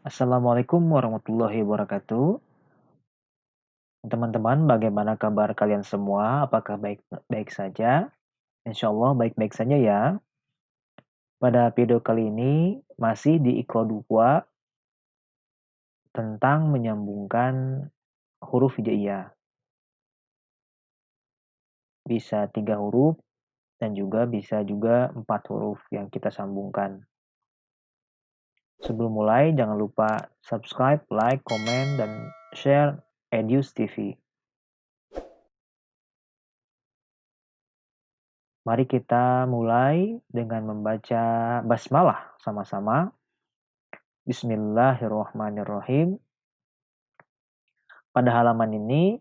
Assalamualaikum warahmatullahi wabarakatuh. Teman-teman, bagaimana kabar kalian semua? Apakah baik-baik saja? Insya Allah baik-baik saja ya. Pada video kali ini masih di Iqra 2 tentang menyambungkan huruf hijaiyah. Bisa 3 huruf dan bisa juga 4 huruf yang kita sambungkan. Sebelum mulai, jangan lupa subscribe, like, komen, dan share Edius TV. Mari kita mulai dengan membaca basmalah sama-sama. Bismillahirrahmanirrahim. Pada halaman ini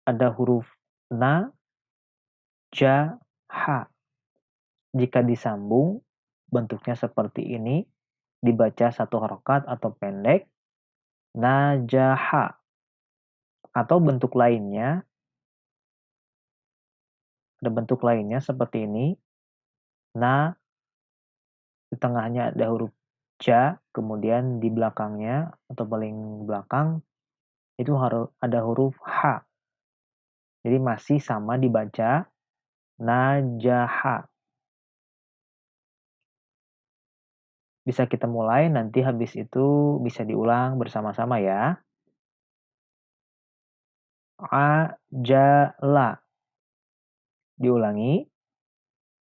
ada huruf na, ja, ha. Jika disambung, bentuknya seperti ini. Dibaca satu harokat atau pendek. Najaha. Atau bentuk lainnya. Ada bentuk lainnya seperti ini. Na, di tengahnya ada huruf ja, kemudian di belakangnya atau paling belakang itu ada huruf H. Jadi masih sama dibaca najaha. Bisa kita mulai, nanti habis itu bisa diulang bersama-sama ya. Ajala. Diulangi.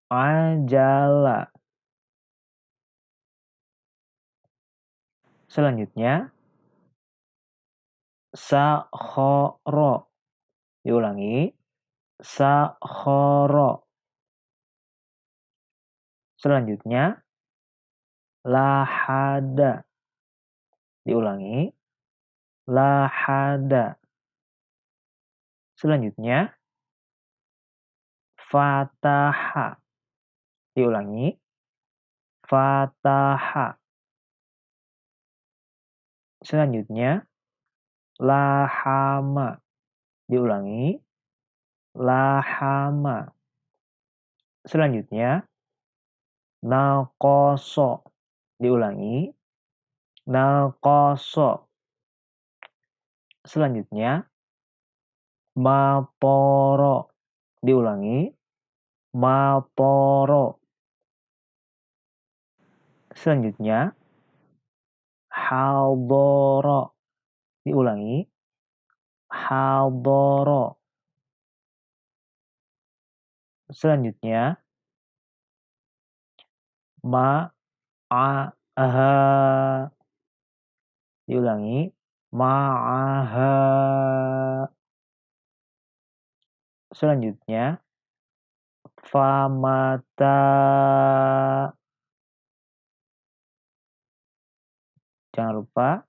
Ajala. Selanjutnya, sakhoro. Diulangi. Sakhoro. Selanjutnya, lahada. Diulangi. Lahada. Selanjutnya, fataha. Diulangi. Fataha. Selanjutnya, lahama. Diulangi. Lahama. Selanjutnya, naqoso. Diulangi. Naqoso. Selanjutnya, matoro. Diulangi. Matoro. Selanjutnya, haldoro. Diulangi. Haldoro. Selanjutnya, ma'aha. Diulangi. Ma'aha. Selanjutnya, famata. Jangan lupa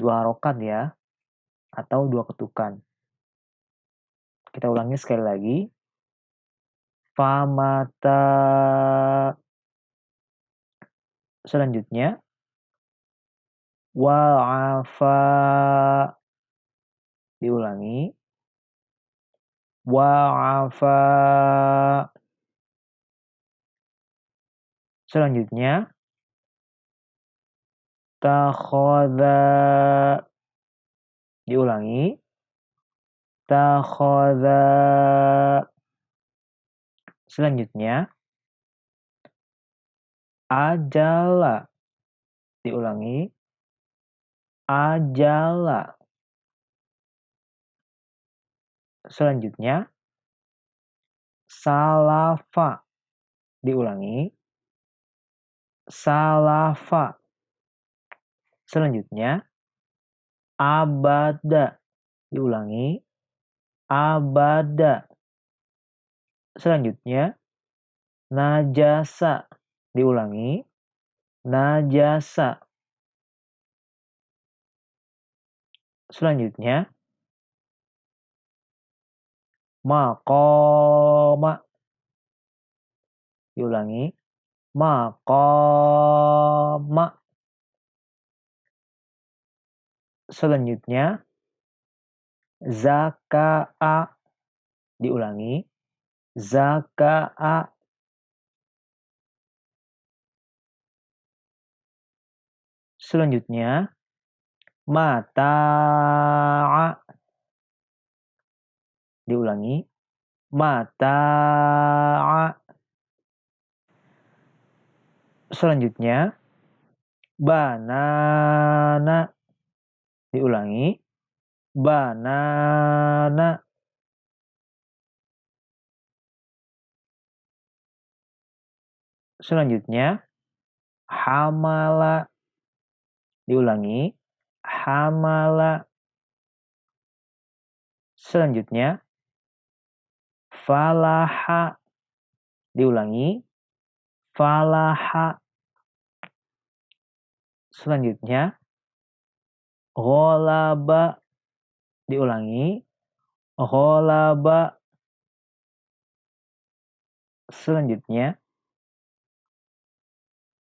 2 harokat ya, atau 2 ketukan. Kita ulangi sekali lagi. Famata. Selanjutnya, wa'afa. Diulangi. Wa'afa. Selanjutnya, takhoda. Diulangi. Takhoda. Selanjutnya, ajala. Diulangi. Ajala. Selanjutnya, salafa. Diulangi. Salafa. Selanjutnya, abada. Diulangi. Abada. Selanjutnya, najasa. Diulangi. Najasa. Selanjutnya, maqama. Diulangi. Maqama. Selanjutnya, zaka'a. Diulangi. Zaka'a. Selanjutnya, mata'a. Diulangi, mata'a. Selanjutnya, banana. Diulangi, banana. Selanjutnya, hamala. Diulangi, hamala. Selanjutnya, falaha. Diulangi, falaha. Selanjutnya, ghalaba. Diulangi, ghalaba. Selanjutnya,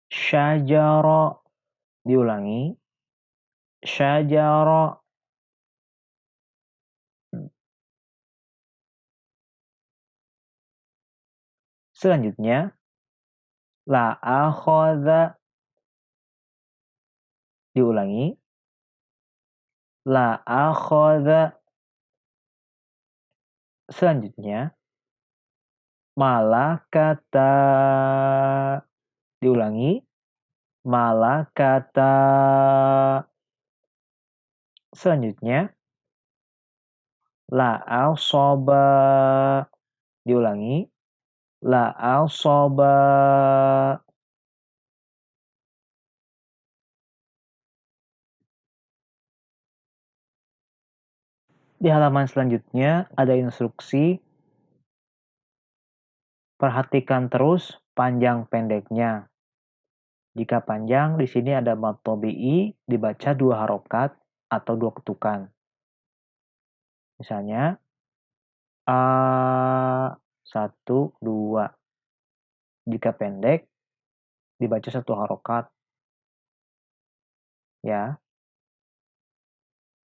syajara. Diulangi, syajara. Selanjutnya, la akhadha. Diulangi, la akhadha. Selanjutnya, malakata. Diulangi, malakata. Selanjutnya, la asaba. Diulangi, la asaba. Di halaman selanjutnya ada instruksi. Perhatikan terus panjang pendeknya. Jika panjang, di sini ada mad tabi'i dibaca 2 harokat atau 2 ketukan. Misalnya, a 1, 2. Jika pendek, dibaca 1 harokat. Ya.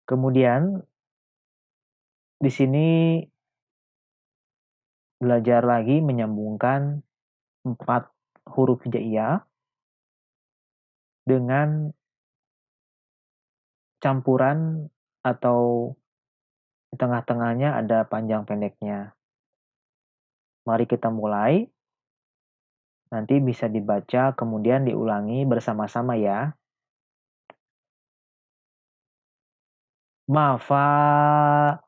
Kemudian, di sini belajar lagi menyambungkan 4 huruf hijaiyah dengan campuran atau di tengah-tengahnya ada panjang pendeknya. Mari kita mulai. Nanti bisa dibaca kemudian diulangi bersama-sama ya. Mafazaha.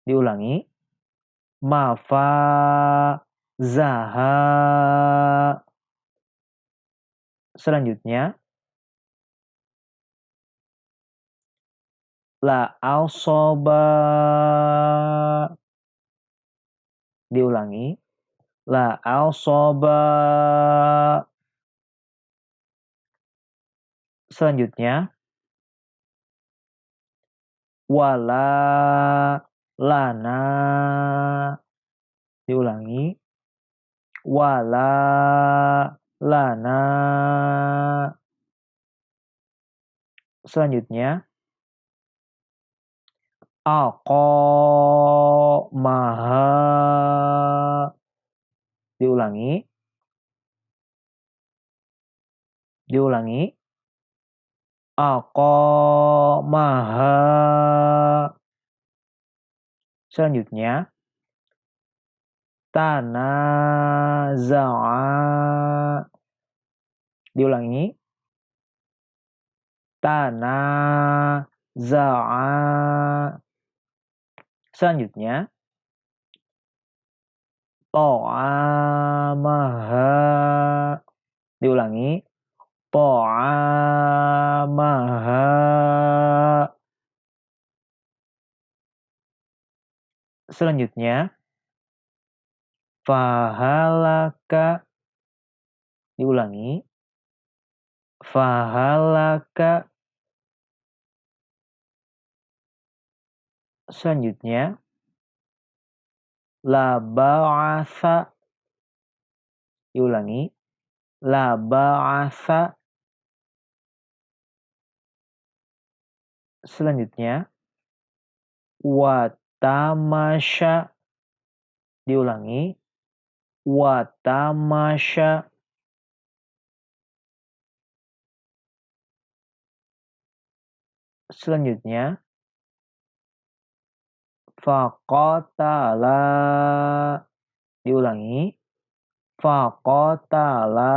Diulangi. Mafazaha. Selanjutnya, la ausoba. Diulangi, la ausoba. Selanjutnya, wala lana. Diulangi, wala lana. Selanjutnya, aqamaha. Diulangi, aqamaha. Selanjutnya, tanaza'a. Diulangi, tanaza'a. Selanjutnya, ta'amaha. Diulangi, ta'amaha. Selanjutnya, fahalaka. Diulangi, fahalaka. Selanjutnya, la ba'atha. Diulangi, la ba'atha. Selanjutnya, watamasya. Diulangi, watamasya. Selanjutnya, faqatala. Diulangi. Faqatala.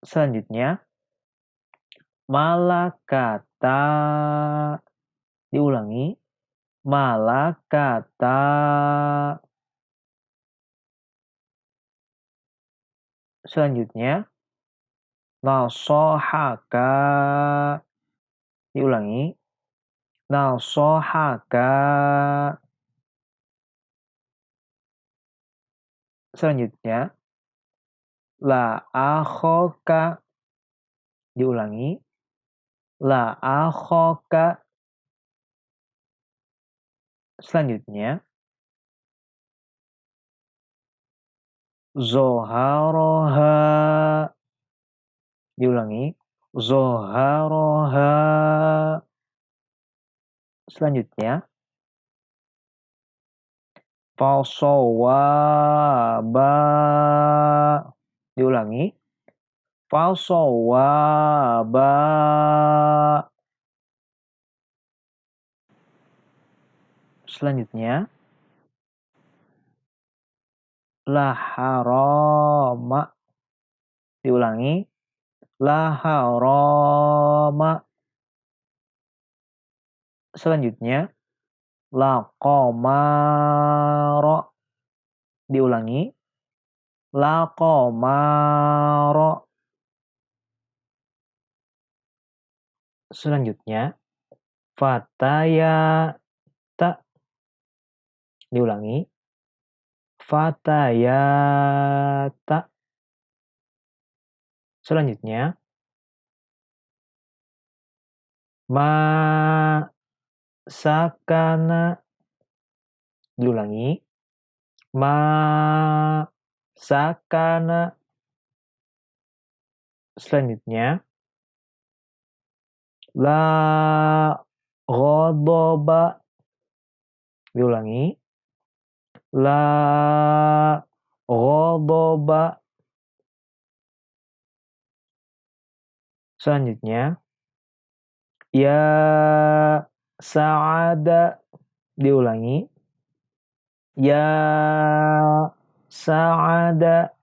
Selanjutnya, malakata. Diulangi. Malakata. Selanjutnya, nasohaka. Diulangi. Nasohaka. Selanjutnya, la akhoka. Diulangi. La akhoka. Selanjutnya, zoharoha. Diulangi. Zoharoha. Selanjutnya, falsawaba. Diulangi. Falsawaba. Selanjutnya, la harama. Diulangi. La harama. Selanjutnya, la qamara. Diulangi. La qamara. Selanjutnya, fatayata. Diulangi. Fatayata. Selanjutnya, ma sakana. Diulangi. Ma sakana. Selanjutnya, la ghadaba. Diulangi. La ghadaba. Selanjutnya, ya sa'ada. Diulangi. Ya sa'ada.